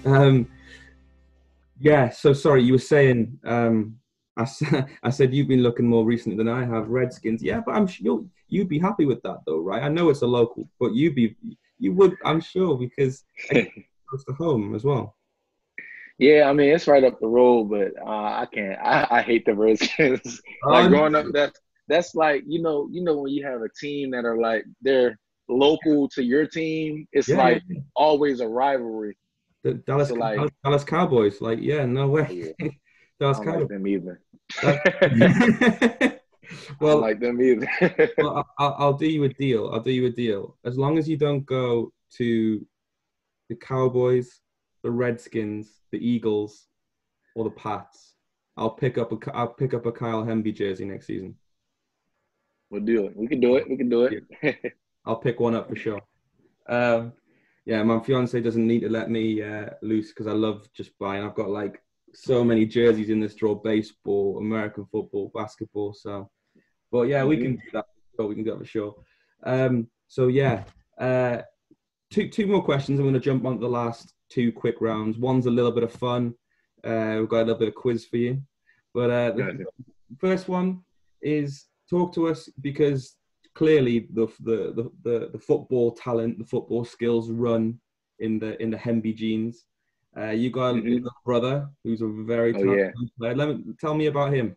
Um, yeah. So sorry, you were saying. I said you've been looking more recently than I have. Redskins. Yeah, but I'm sure you'd be happy with that, though, right? I know it's a local, but you would, I'm sure, because again, close to home as well. Yeah, I mean it's right up the road, but I can't. I hate the Redskins. Like Oh, growing up, that's like when you have a team that are like they're local to your team, it's yeah, yeah. like always a rivalry. The Dallas, So like, Dallas Cowboys. Like, yeah, no oh way. yeah, I Dallas don't like Cowboys. them either. That, I don't well, like them either. I'll do you a deal. I'll do you a deal. As long as you don't go to the Cowboys, the Redskins, the Eagles, or the Pats, I'll pick up a Ky'el Hemby jersey next season. We'll do it. We can do it. We can do Yeah, it. I'll pick one up for sure. Um, yeah, my fiance doesn't need to let me loose because I love just buying. I've got like so many jerseys in this drawer: baseball, American football, basketball. So, but yeah, we can Hmm. do that. But we can do that for sure. So yeah, uh, two more questions. I'm going to jump on to the last two quick rounds. One's a little bit of fun. We've got a little bit of quiz for you. But the Gotcha. first one is talk to us because clearly the football talent, the football skills run in the Hemby genes. You got a Hmm. little brother who's a very Oh talented yeah. player. Tell me about him.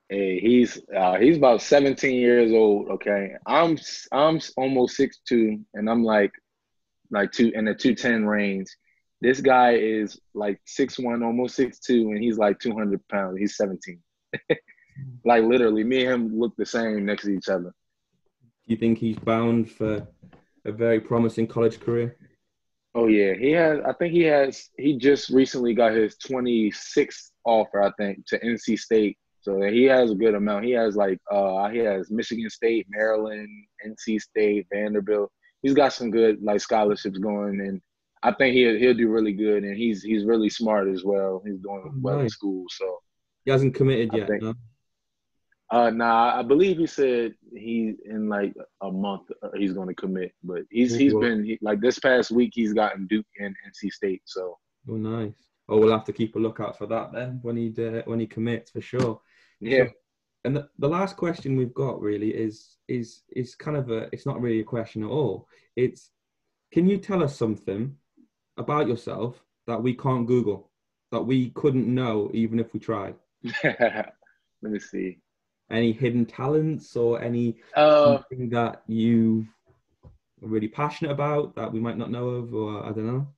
Hey, he's about 17 years old. Okay, I'm almost 6'2", and I'm like two in the 210 range. This guy is like 6'1", almost 6'2", and he's like 200 pounds. He's 17. Like literally, me and him look the same next to each other. Do you think he's bound for a very promising college career? Oh yeah, he has. I think he has. He just recently got his 26th offer, I think, to NC State. So he has a good amount. He has he has Michigan State, Maryland, NC State, Vanderbilt. He's got some good like scholarships going, and I think he'll do really good. And he's really smart as well. He's Oh, doing well in nice. school, so He hasn't committed I yet, think. no? Nah, I believe he said he in like a month he's going to commit, but Oh, he's well, been like this past week he's gotten Duke and NC State. So oh, nice. Oh, we'll have to keep a lookout for that then when he commits for sure. yeah, So, and the last question we've got really is kind of it's not really a question at all. It's can you tell us something about yourself that we can't Google, that we couldn't know even if we tried? let me see. Any hidden talents or any Uh, something that you are really passionate about that we might not know of, or I don't know.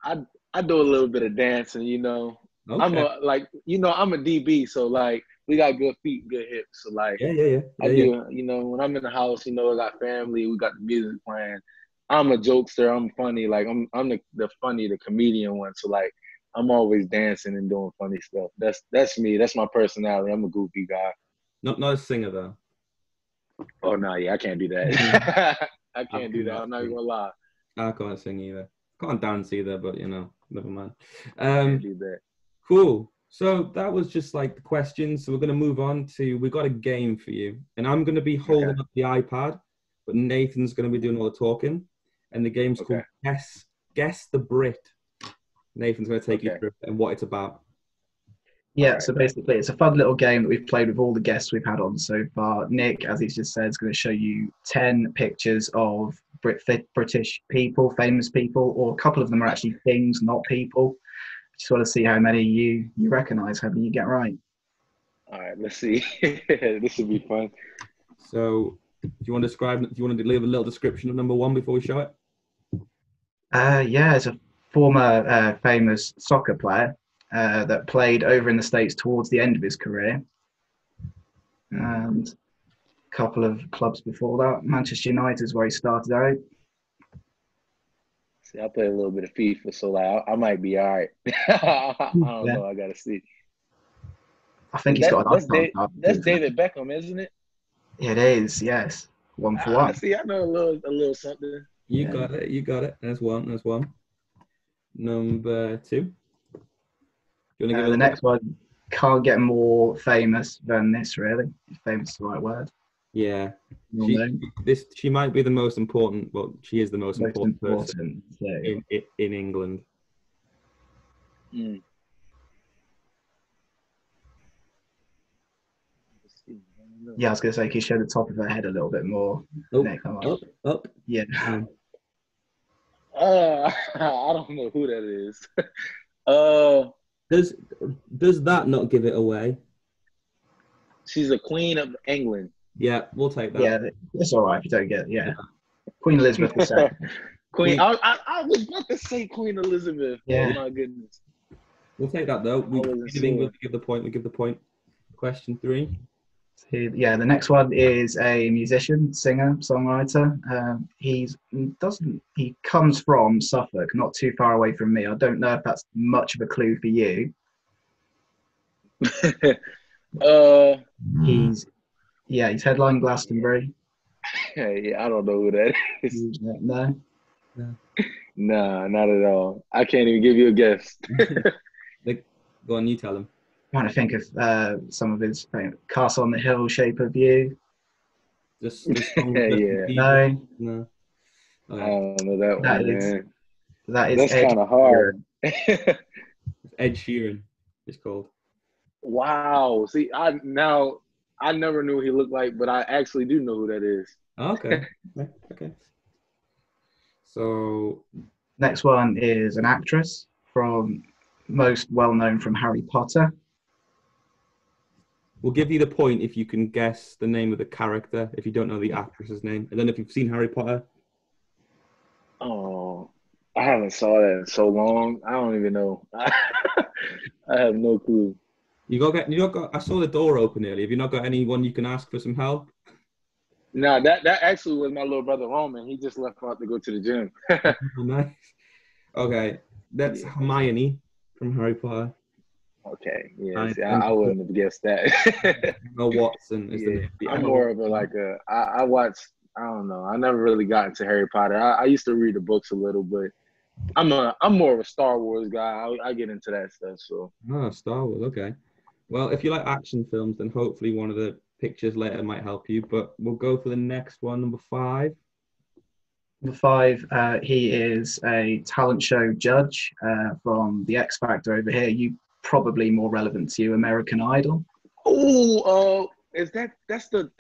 I I do a little bit of dancing. I'm Okay. a I'm a DB, so like we got good feet, good hips. So like Yeah, yeah, yeah, I yeah, yeah. do. When I'm in the house, I got family, we got the music playing. I'm a jokester. I'm funny. Like I'm the comedian one. So like I'm always dancing and doing funny stuff. That's me. That's my personality. I'm a goofy guy. Not a singer though. Oh no, yeah, I can't do that. I I can't do that. cannot I'm not even sing. gonna lie. I can't sing either. Can't dance either, but never mind. Can't Um, do that. cool. So that was just like the questions. So we're gonna move on to we got a game for you, and I'm gonna be Okay. holding up the iPad, but Nathan's gonna be doing all the talking, and the game's Okay. called Guess the Brit. Nathan's gonna take you Okay. through it and what it's about. All Yeah, right. so basically, it's a fun little game that we've played with all the guests we've had on so far. Nick, as he's just said, is going to show you 10 pictures of British people, famous people, or a couple of them are actually things, not people. Just want to see how many you recognise, how many you get right. All right. Let's see. This should be fun. So, do you want to describe? Do you want to leave a little description of number one before we show it? Yeah, it's a former famous soccer player that played over in the States towards the end of his career. And a couple of clubs before that. Manchester United is where he started out. See, I play a little bit of FIFA, so like I might be all right. I don't Yeah, know. I gotta see. I think he's got an icon card That's too. David Beckham, isn't it? It is, yes. One for Ah, one. see, I know a little something. You Yeah. got it. You got it. There's one. There's one. Number two. Do you want to give it The a look? next one can't get more famous than this, really. Famous is the right word. Yeah. You'll She know. she might be the most important. Well, she is the most Most important person important. So, in England. Mm. yeah, I was going to say, can you show the top of her head a little bit more? Oh, Nick, come on. up. Yeah. I don't know who that is. Does that not give it away? She's a queen of England. Yeah, we'll take that. Yeah, it's all right if you don't get it. Yeah. Queen Elizabeth II. Queen. I was about to say Queen Elizabeth. Yeah. Oh my goodness. We'll take that though. We wasn't give England, sure. we give the point. Question 3. Yeah, the next one is a musician, singer, songwriter. He comes from Suffolk, not too far away from me. I don't know if that's much of a clue for you. He's headlined Glastonbury. Yeah, I don't know who that is. No. Nah, not at all. I can't even give you a guess. Go on, you tell them. Trying to think of some of his Castle on the Hill, Shape of You. Just song Yeah. No. Okay. I don't know that one, man. That's kind of hard. Ed Sheeran is called. Wow. See, I never knew what he looked like, but I actually do know who that is. Okay. Okay. So next one is an actress most well known from Harry Potter. we'll give you the point if you can guess the name of the character if you don't know the actress's name. And then if you've seen Harry Potter. Oh, I haven't saw that in so long. I don't even know. I have no clue. You got. I saw the door open earlier. Have you not got anyone you can ask for some help? No, that actually was my little brother Roman. He just left out to go to the gym. Oh, nice. Okay, that's Hermione from Harry Potter. Okay, yeah. See, I wouldn't have guessed that. No, Watson is the name. I'm more of I watch. I don't know. I never really got into Harry Potter. I used to read the books a little, but I'm more of a Star Wars guy. I get into that stuff. So. Oh, Star Wars. Okay. Well, if you like action films, then hopefully one of the pictures later might help you. But we'll go for the next one, number 5. Number 5, he is a talent show judge from the X Factor over here. Probably more relevant to you, American Idol. Oh, that's the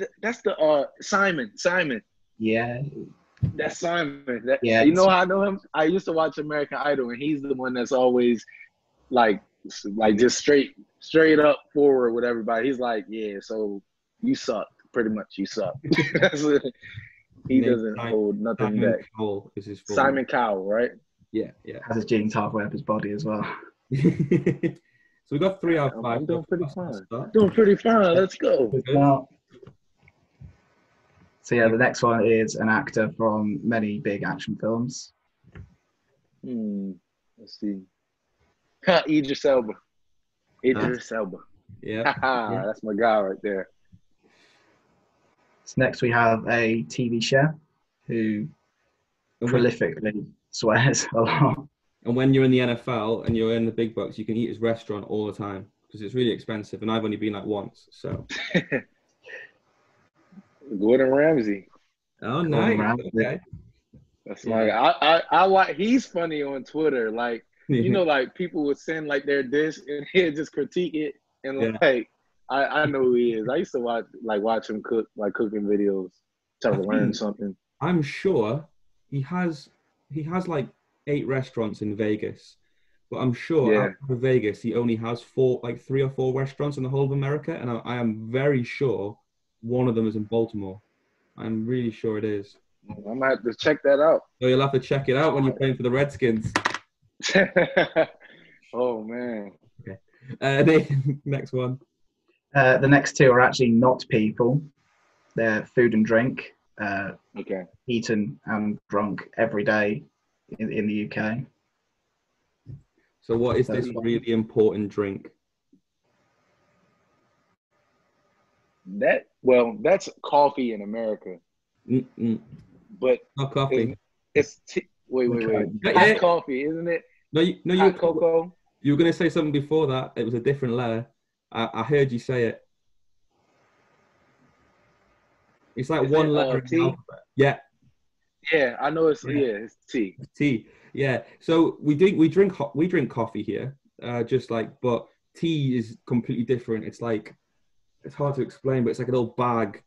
Simon. Yeah. That's Simon. Yeah. You know how I know him? I used to watch American Idol, and he's the one that's always like just straight up forward with everybody. He's like, yeah, so you suck. Pretty much, you suck. He doesn't hold nothing Simon back. Cowell is his full Simon Cowell, right? Yeah. Has his genes halfway up his body as well. So we got 3 out of 5. I'm doing pretty fine. Let's go. So yeah, the next one is an actor from many big action films. Let's see. Idris Elba. Yeah. That's my guy right there. So next we have a TV chef who prolifically swears a lot. And when you're in the NFL and you're in the big bucks, you can eat his restaurant all the time because it's really expensive. And I've only been like once, so. Gordon Ramsay. Oh, nice. Okay. That's my guy. I he's funny on Twitter. Like, you know, like people would send like their dish and he'd just critique it. And like, I know who he is. I used to watch him cook, like cooking videos, try to learn something. I'm sure he has like 8 restaurants in Vegas, but I'm sure out of Vegas he only has 3 or 4 restaurants in the whole of America, and I am very sure one of them is in Baltimore. I'm really sure it is. I'm gonna have to check that out. So you'll have to check it out when you're playing for the Redskins. Oh man. Okay. The next one. The next 2 are actually not people. They're food and drink. Eaten and drunk every day in the UK. So what is this really important drink? That's coffee in America. But not coffee. It's wait. Hot coffee, isn't it? No, you cocoa. You were going to say something before that. It was a different letter. I heard you say it. It's like Is one it, letter in the T? alphabet. Yeah, Yeah, I know it's yeah, it's T. tea. Yeah. So we drink coffee here, just like, but tea is completely different. It's like it's hard to explain, but it's like a little bag,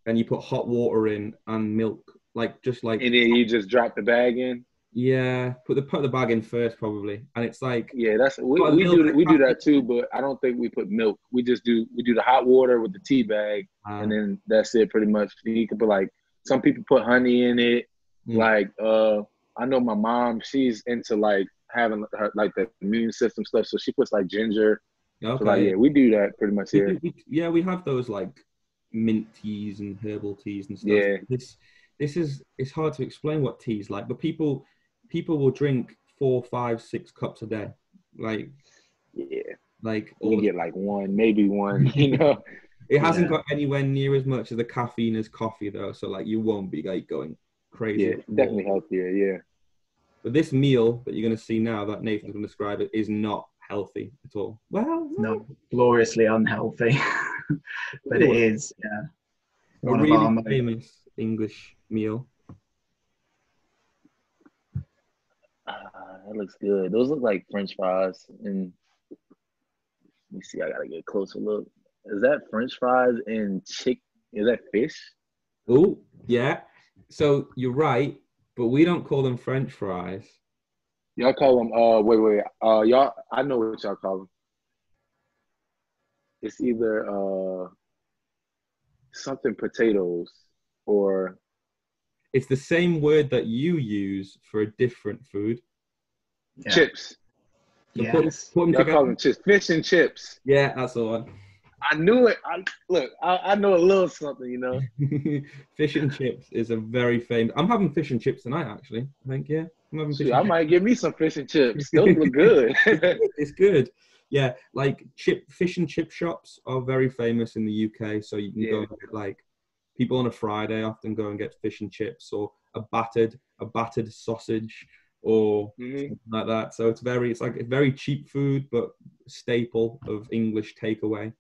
and you put hot water in and milk, like just like And then you just drop the bag in. yeah, put the bag in first probably, and it's like Yeah, that's got a we little bit do of we do caffeine. that too, but I don't think we put milk. We do the hot water with the tea bag, and then that's it pretty much. You can put like some people put honey in it. Mm. Like I know my mom, she's into like having her like the immune system stuff, so she puts like ginger. So like Okay. yeah, we do that pretty much here. Yeah, we have those like mint teas and herbal teas and stuff. Yeah, This is it's hard to explain what tea's like, but people will drink 4, 5, 6 cups a day, like yeah. like We all can the get like one, maybe one. You know. It hasn't Yeah. got anywhere near as much of the caffeine as coffee though, so like you won't be like going crazy Yeah, with water. definitely healthier. Yeah. But this meal that you're going to see now that Nathan's going to describe it is not healthy at all. Well, No, gloriously unhealthy, but it is. Yeah, a one of really our most. famous English meal. That looks good. Those look like French fries. And let me see. I gotta get a closer look. Is that French fries and chick? Is that fish? Oh, yeah. So you're right, but we don't call them French fries. Y'all call them. Wait. Y'all. I know what y'all call them. It's either something potatoes or It's the same word that you use for a different food. Yeah. chips. So Yes. put them Y'all call together. them chips. Fish and chips. Yeah, that's the one. I knew it. I know a little something. You know. Fish and chips is a very famous. I'm having fish and chips tonight, actually. I think, yeah. I'm having fish Shoot, I and might give me some fish and chips. Those look good. chips. It's good. Yeah, like fish and chip shops are very famous in the UK. So you can go Yeah. and get like people on a Friday often go and get fish and chips or a battered sausage or hmm something like that. So it's very cheap food, but staple of English takeaway.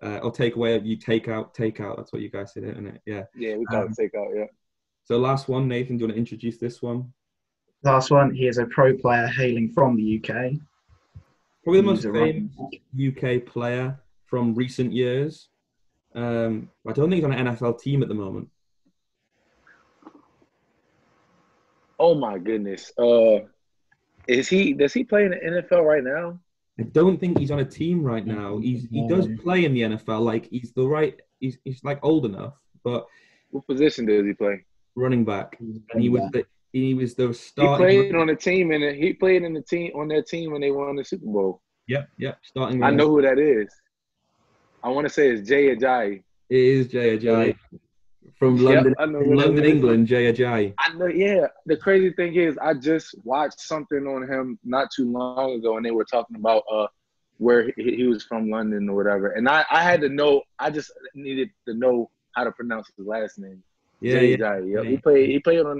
Or takeaway, you take out. That's what you guys said, isn't it? Yeah. Yeah, we call it takeout. Yeah. So last one, Nathan, do you want to introduce this one? Last one. He is a pro player hailing from the UK. Probably the He's most a famous running UK player from recent years. I don't think he's on an NFL team at the moment. Oh my goodness. Does he play in the NFL right now? I don't think he's on a team right now. He does No. play in the NFL. Like he's like old enough, but What position does he play? running back. And he was the He starting. played on the team and he played in the team on that team when they won the Super Bowl. Yep, starting. I know who that is. I want to say it's Jay Ajayi. It is Jay Ajayi from Yep, London, I know from who that London, is. England. Jay Ajayi. I know. Yeah, the crazy thing is, I just watched something on him not too long ago, and they were talking about where he was from, London or whatever. And I had to know. I just needed to know how to pronounce his last name. Jay Ajayi. Yep, he played on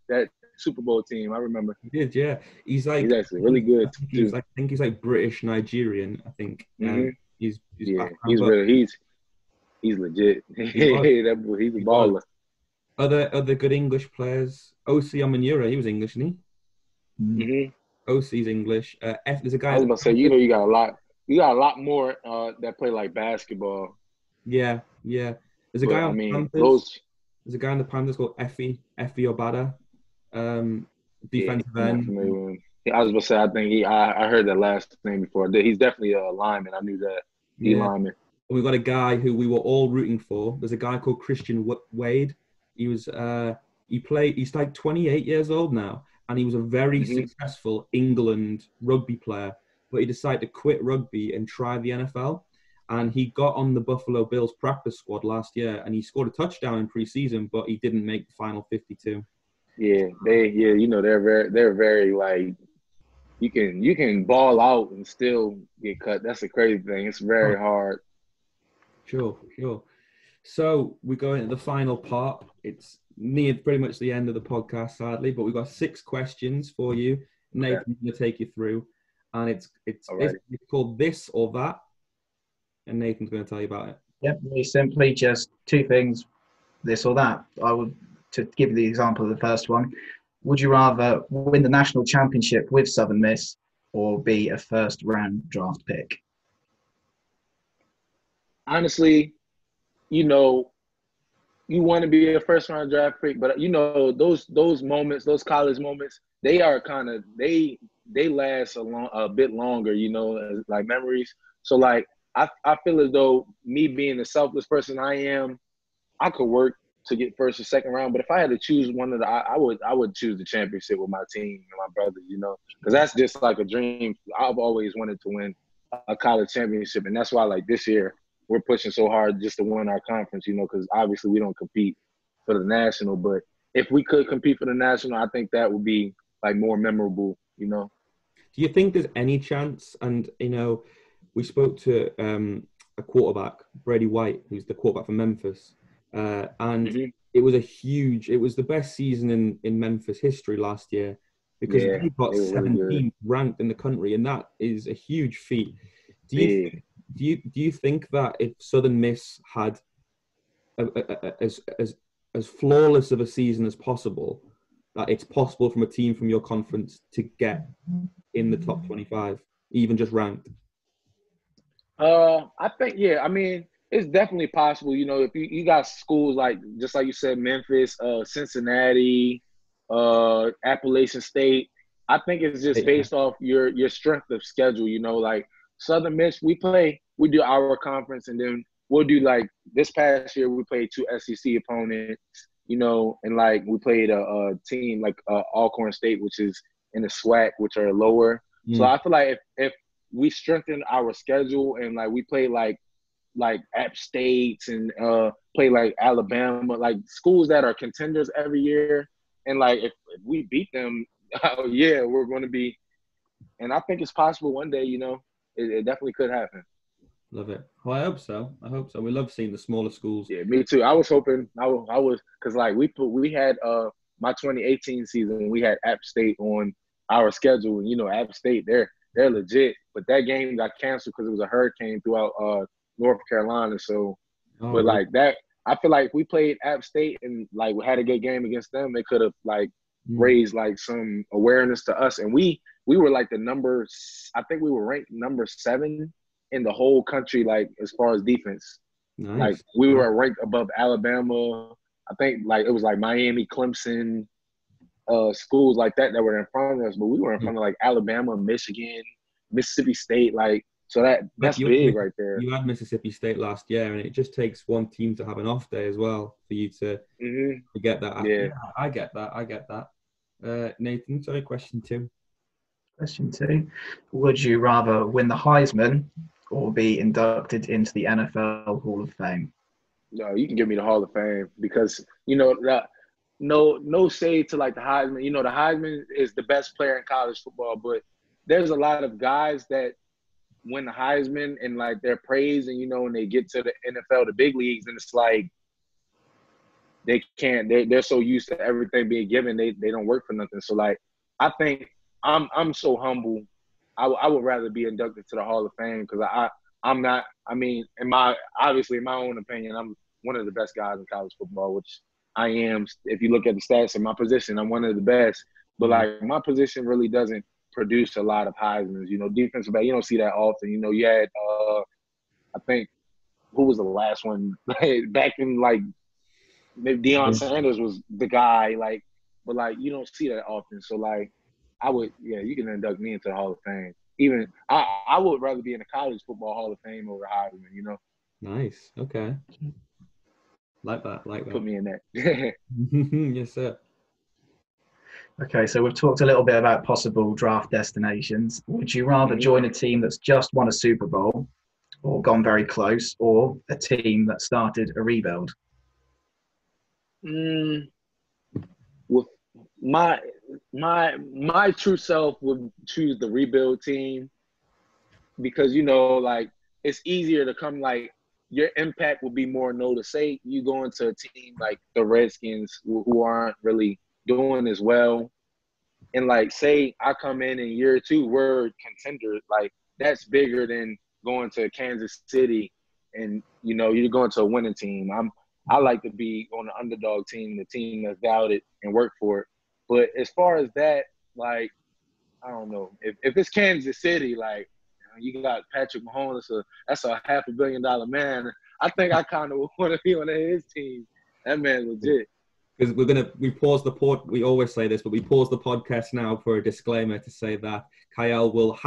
that Super Bowl team. I remember. He did, yeah. He's actually really good too. I think he's like British Nigerian. I think. Mm-hmm. He's Yeah, background, he's legit. he was. He's a He baller. was. Other good English players. OC Amanura, he was English, isn't he? Mm-hmm. OC's English. There's a guy. I was about to say, you got a lot. You got a lot more that play like basketball. Yeah. There's a But, guy on the Panthers. There's a guy on the Panthers called Effie Obada. Defensive end. I was about to say, I think I heard that last name before. He's definitely a lineman. I knew that. Lineman. We've got a guy who we were all rooting for. There's a guy called Christian Wade. He was he's like 28 years old now, and he was a very successful England rugby player, but he decided to quit rugby and try the NFL. And he got on the Buffalo Bills practice squad last year, and he scored a touchdown in preseason, but he didn't make the final 52. Yeah, they're very like you can ball out and still get cut. That's the crazy thing. It's very hard. Sure. So we go into the final part. It's near pretty much the end of the podcast, sadly, but we've got 6 questions for you. Nathan's going to take you through, and it's called This or That, and Nathan's going to tell you about it. Yep, very simply, just 2 things. this or that. To give you the example of the first one, would you rather win the national championship with Southern Miss or be a first-round draft pick? Honestly, you want to be a first-round draft pick, but those moments, those college moments, they are kind of they last a bit longer, like memories. So like I feel as though me being the selfless person I am, I could work to get first or second round. But if I had to choose one of I would choose the championship with my team and my brothers, because that's just like a dream. I've always wanted to win a college championship, and that's why like this year we're pushing so hard just to win our conference, because obviously we don't compete for the national. But if we could compete for the national, I think that would be like more memorable, Do you think there's any chance? And we spoke to a quarterback, Brady White, who's the quarterback for Memphis, and it was the best season in Memphis history last year because they got 17th ranked in the country, and that is a huge feat. Do you think that if Southern Miss had as flawless of a season as possible, that it's possible from a team from your conference to get in the top 25, even just ranked? I think, I mean, it's definitely possible. If you got schools like, just like you said, Memphis, Cincinnati, Appalachian State, I think it's just based off your strength of schedule. Like Southern Miss, we do our conference, and then we'll do like this past year we played 2 SEC opponents, and like we played a team like Alcorn State, which is in the SWAC, which are lower. So I feel like if we strengthen our schedule and like we play like App States and play like Alabama, like schools that are contenders every year, and like if we beat them, we're going to be. And I think it's possible one day. It definitely could happen. Love it. Well, I hope so. We love seeing the smaller schools. Yeah, me too. I was hoping I was because like we had my 2018 season, we had App State on our schedule, and App State they're legit, but that game got canceled because it was a hurricane throughout North Carolina. So, but like that, I feel like if we played App State and like we had a good game against them, they could have like raised like some awareness to us, and we were like I think we were ranked number 7 in the whole country, like as far as defense. Nice. Like we were ranked above Alabama. I think like it was like Miami, Clemson, schools like that were in front of us, but we were in front of like Alabama, Michigan, Mississippi State, like so that's big right there. You had Mississippi State last year, and it just takes one team to have an off day as well for you to get that. Yeah, I get that. Nathan, sorry, question 2. Question 2: would you rather win the Heisman or be inducted into the NFL Hall of Fame? No, you can give me the Hall of Fame because that. No shade to like the Heisman. The Heisman is the best player in college football, but there's a lot of guys that win the Heisman and like they're praised, and when they get to the NFL, the big leagues, and it's like they can't. They're so used to everything being given, they don't work for nothing. So like, I think I'm so humble. I would rather be inducted to the Hall of Fame because I'm not. I mean, in my own opinion, I'm one of the best guys in college football, which I am. If you look at the stats in my position, I'm one of the best. But like my position really doesn't produce a lot of Heismans. Defensive back, you don't see that often. You had I think who was the last one back in like maybe Deion Sanders was the guy. Like, but like you don't see that often. So like I would, you can induct me into the Hall of Fame. Even I would rather be in the college football Hall of Fame over Heisman. Nice. Okay. Like that. Put me in that. Yes, sir. Okay, so we've talked a little bit about possible draft destinations. Would you rather join a team that's just won a Super Bowl or gone very close, or a team that started a rebuild? With my true self would choose the rebuild team because like it's easier to come like your impact will be more noticed. Say you go into a team like the Redskins who aren't really doing as well, and like say I come in year 2, we're contenders. Like that's bigger than going to Kansas City and you're going to a winning team. I like to be on the underdog team, the team that's doubted and work for it. But as far as that, like, I don't know. If it's Kansas City, like, you got Patrick Mahomes, that's a $500 million man. I think I kind of want to be on his team. That man legit. Because we pause the pod. We always say this, but we pause the podcast now for a disclaimer to say that Ky'el will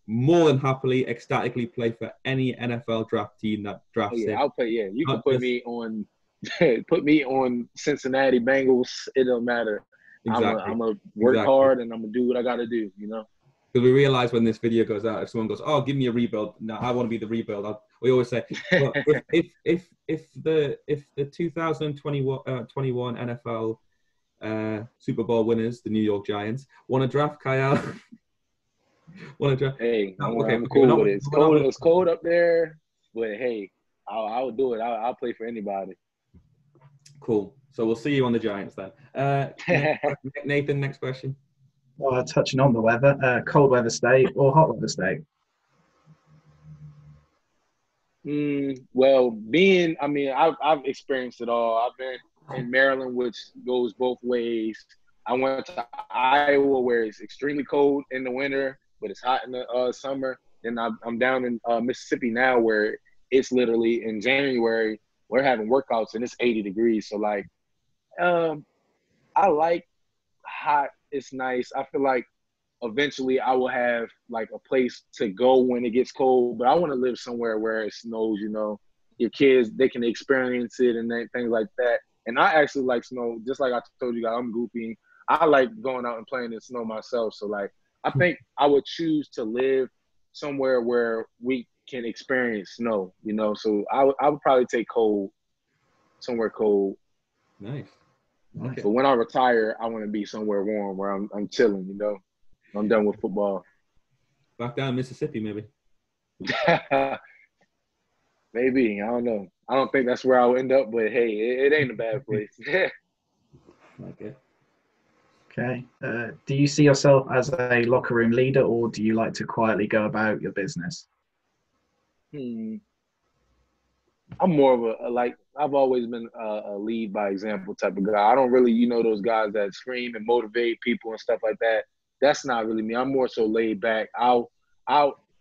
more than happily, ecstatically play for any NFL draft team that drafts him. I'll play. Yeah, you can put me on. Put me on Cincinnati Bengals. It don't matter. Exactly. I'm gonna work hard and I'm gonna do what I gotta do. You know. Because we realize when this video goes out, if someone goes, "Oh, give me a rebuild," no, I want to be the rebuild. We always say, well, if the 2021 NFL Super Bowl winners, the New York Giants, want to draft Ky'el, Hey, I'm cool with it. It's cold up there, but hey, I would do it. I'll play for anybody. Cool. So we'll see you on the Giants then. Nathan, next question. Well, touching on the weather, cold weather state or hot weather state? Well, I've experienced it all. I've been in Maryland, which goes both ways. I went to Iowa, where it's extremely cold in the winter, but it's hot in the summer. Then I'm down in Mississippi now, where it's literally in January, we're having workouts and it's 80 degrees. So, like, I like hot. It's nice. I feel like eventually I will have like a place to go when it gets cold, but I want to live somewhere where it snows, you know. Your kids, they can experience it and things like that. And I actually like snow, just like I told you guys, I'm goofy. I like going out and playing in snow myself. So, like, I think I would choose to live somewhere where we can experience snow, you know. So I would probably take cold, somewhere cold. Nice. Okay. But when I retire, I want to be somewhere warm where I'm chilling, you know. I'm done with football. Back down in Mississippi, maybe. Maybe. I don't know. I don't think that's where I'll end up, but hey, it ain't a bad place. Okay. Do you see yourself as a locker room leader, or do you like to quietly go about your business? I'm more of I've always been a lead by example type of guy. I don't really, you know, those guys that scream and motivate people and stuff like that. That's not really me. I'm more so laid back. I'll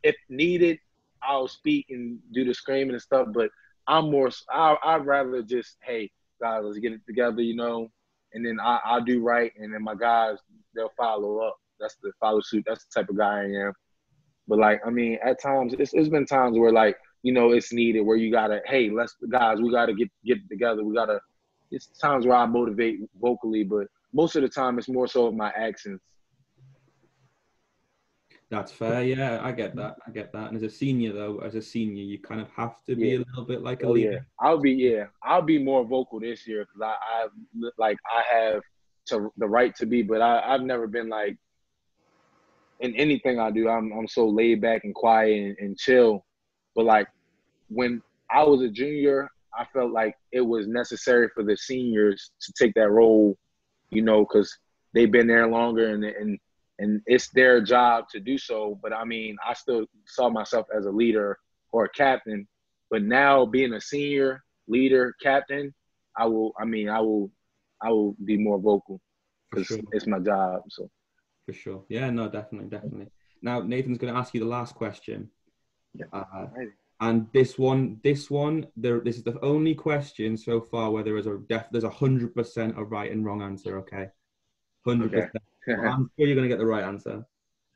if needed, I'll speak and do the screaming and stuff. But I'd rather just, hey, guys, let's get it together, you know. And then I'll do right, and then my guys, they'll follow up. That's the follow suit. That's the type of guy I am. But, like, I mean, at times, it's been times where, like, you know, it's needed, where you gotta, hey, we gotta get it together. It's times where I motivate vocally, but most of the time it's more so of my actions. That's fair. Yeah, I get that. And as a senior, you kind of have to be a little bit like a leader. Yeah. I'll be more vocal this year because I have the right to be, but I've never been like, in anything I do, I'm so laid back and quiet and chill. But, like, when I was a junior, I felt like it was necessary for the seniors to take that role, you know, because they've been there longer and it's their job to do so. But, I mean, I still saw myself as a leader or a captain. But now being a senior leader, captain, I will be more vocal because it's my job. So. For sure. Yeah, no, definitely. Now, Nathan's going to ask you the last question. Yeah. And this is the only question so far where there's 100% a right and wrong answer. Okay, 100%. Okay. I'm sure you're going to get the right answer,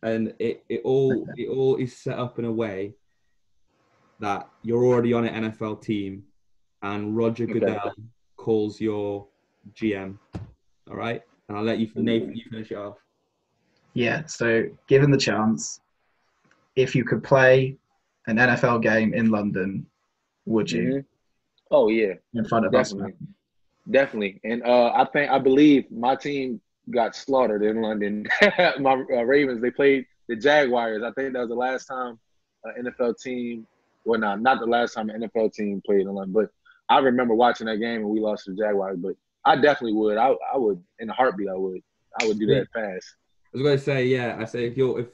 and it all is set up in a way that you're already on an NFL team, and Roger Goodell calls your GM. All right, and I'll let Nathan finish it off. Yeah. So, given the chance, if you could play an NFL game in London, would you? Mm-hmm. Oh yeah, in front of us. Definitely. And I believe my team got slaughtered in London. My Ravens, they played the Jaguars. I think that was the last time an NFL team. Well, not the last time an NFL team played in London, but I remember watching that game and we lost to the Jaguars. But I definitely would. I would, in a heartbeat. I would do that fast. I was going to say, yeah. I say if your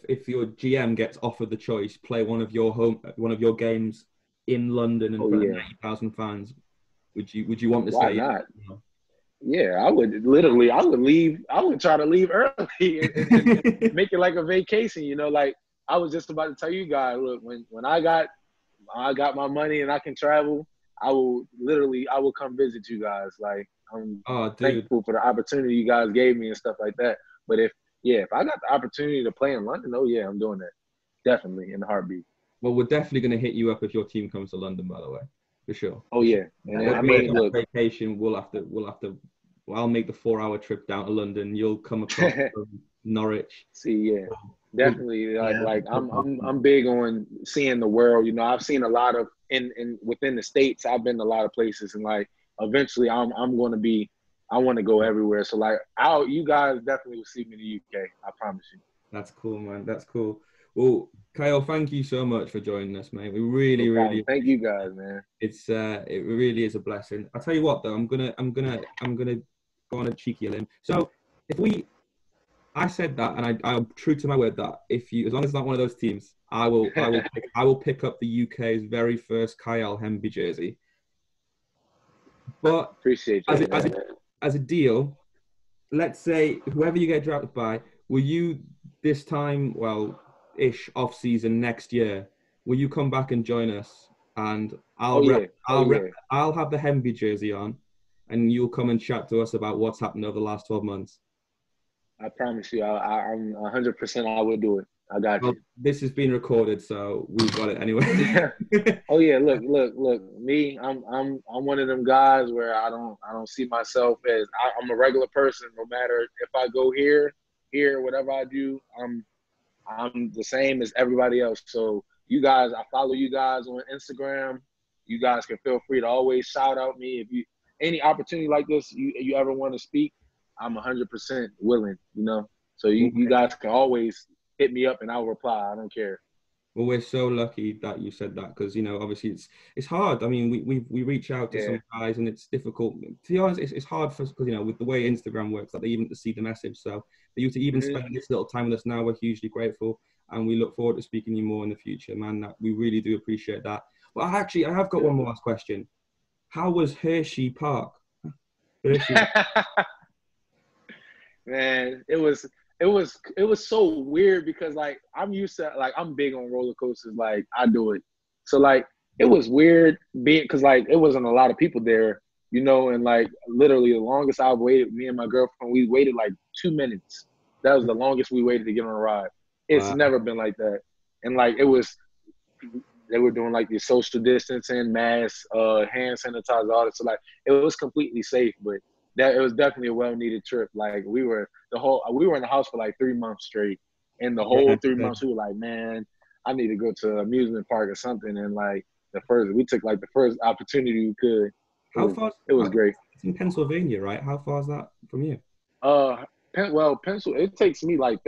GM gets offered the choice, play one of your games in London in front of 90,000 fans. Would you want to Why say? not? No? Yeah, I would leave. I would try to leave early and make it like a vacation. Like I was just about to tell you guys, look, when I got my money and I can travel, I will come visit you guys. Like I'm Oh, dude. thankful for the opportunity you guys gave me and stuff like that. But if I got the opportunity to play in London, oh yeah, I'm doing that. Definitely in a heartbeat. Well, we're definitely going to hit you up if your team comes to London, by the way, for sure. Oh For yeah, sure. and When I we mean, get look, vacation, we'll have to. Well, I'll make the 4-hour trip down to London. You'll come across from Norwich. see, yeah, definitely. Yeah. Like I'm big on seeing the world. I've seen a lot of in within the states. I've been to a lot of places, and like eventually, I'm going to be. I want to go everywhere. So like, you guys definitely will see me in the UK. I promise you. That's cool, man. That's cool. Well, Ky'el, thank you so much for joining us, mate. We really, No really problem. Thank you guys, man. it really is a blessing. I'll tell you what though, I'm gonna go on a cheeky limb. So I said that, and I'm true to my word that as long as it's not one of those teams, I will pick up the UK's very first Ky'el Hemby jersey. But Appreciate you. as a deal, let's say whoever you get drafted by, will you this time, ish off season next year, will you come back and join us? And I'll have the Hemby jersey on, and you'll come and chat to us about what's happened over the last 12 months. I promise you, I'm 100%. I will do it. I got you. This has been recorded, so we've got it anyway. Oh yeah, look. Me, I'm one of them guys where I don't see myself as I'm a regular person. No matter if I go here, whatever I do, I'm the same as everybody else. So you guys, I follow you guys on Instagram. You guys can feel free to always shout out me if you any opportunity like this you ever want to speak. I'm 100% willing. So you guys can always hit me up and I'll reply. I don't care. Well, we're so lucky that you said that because obviously it's hard. I mean, we reach out to some guys and it's difficult. To be honest, it's hard for us because with the way Instagram works, that they even to see the message. So for you to even spend this little time with us now, we're hugely grateful, and we look forward to speaking to you more in the future, man. That we really do appreciate that. But I have got one more last question. How was Hershey Park? Man, it was so weird because like I'm used to I'm big on roller coasters, like I do it. So like it was weird because like it wasn't a lot of people there, and like literally the longest I've waited, me and my girlfriend, we waited like 2 minutes. That was the longest we waited to get on a ride. It's never been like that. And like they were doing like the social distancing, mask, hand sanitizer, all that. So like it was completely safe, but it was definitely a well-needed trip. Like we were in the house for like 3 months straight, and the whole 3 months we were like, man, I need to go to an amusement park or something. And like we took like the first opportunity we could. It was great. It's in Pennsylvania, right? How far is that from you? It takes me like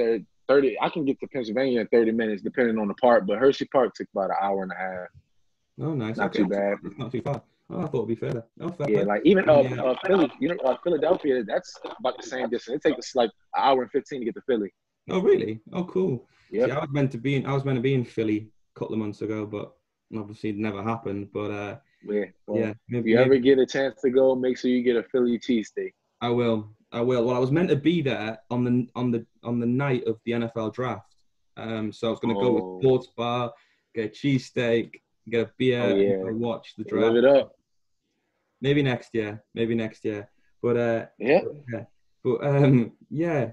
30. I can get to Pennsylvania in 30 minutes, depending on the park. But Hershey Park took about an hour and a half. Oh, nice. Not too bad. It's not too far. Oh, I thought it'd be further. Oh, fair. Yeah, like even Philly, Philadelphia, that's about the same distance. It takes like an hour and 15 to get to Philly. Oh, really? Oh, cool. Yeah. I was meant to be in Philly a couple of months ago, but obviously it never happened. But if you ever get a chance to go, make sure you get a Philly cheesesteak. I will. Well, I was meant to be there on the night of the NFL draft. So I was going to go to a sports bar, get a cheesesteak, get a beer, and watch the draft. Live it up. Maybe next year. But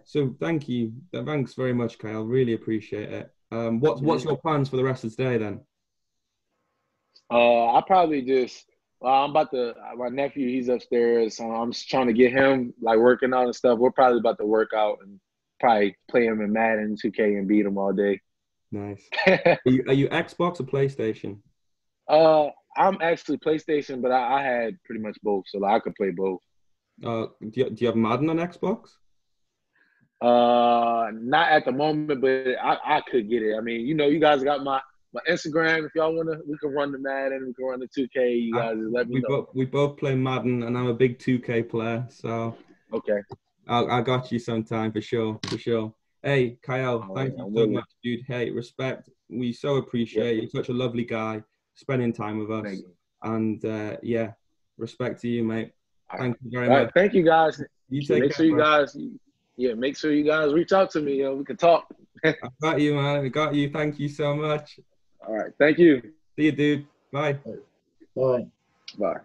So thank you. Thanks very much, Ky'el. Really appreciate it. What's your plans for the rest of the day then? I probably just. I'm about to. My nephew, he's upstairs, so I'm just trying to get him like working out and stuff. We're probably about to work out and probably play him in Madden 2K and beat him all day. Nice. Are you Xbox or PlayStation? I'm actually PlayStation, but I had pretty much both, so like, I could play both. Do you have Madden on Xbox? Not at the moment, but I could get it. I mean, you guys got my Instagram. If y'all wanna, we can run the Madden, we can run the 2K. You guys just let me know. We both play Madden, and I'm a big 2K player, so okay. I got you sometime for sure. Hey, Ky'el, thank you so much, dude. Hey, respect. We so appreciate you. Such a lovely guy, spending time with us. And Respect to you, mate. All Thank you very right, much. thank you guys. You take Make care, sure you bro. guys, yeah, make sure you guys reach out to me. We can talk. I got you, man. I got you. Thank you so much. All right, thank you. See you, dude. Bye. Bye. Bye.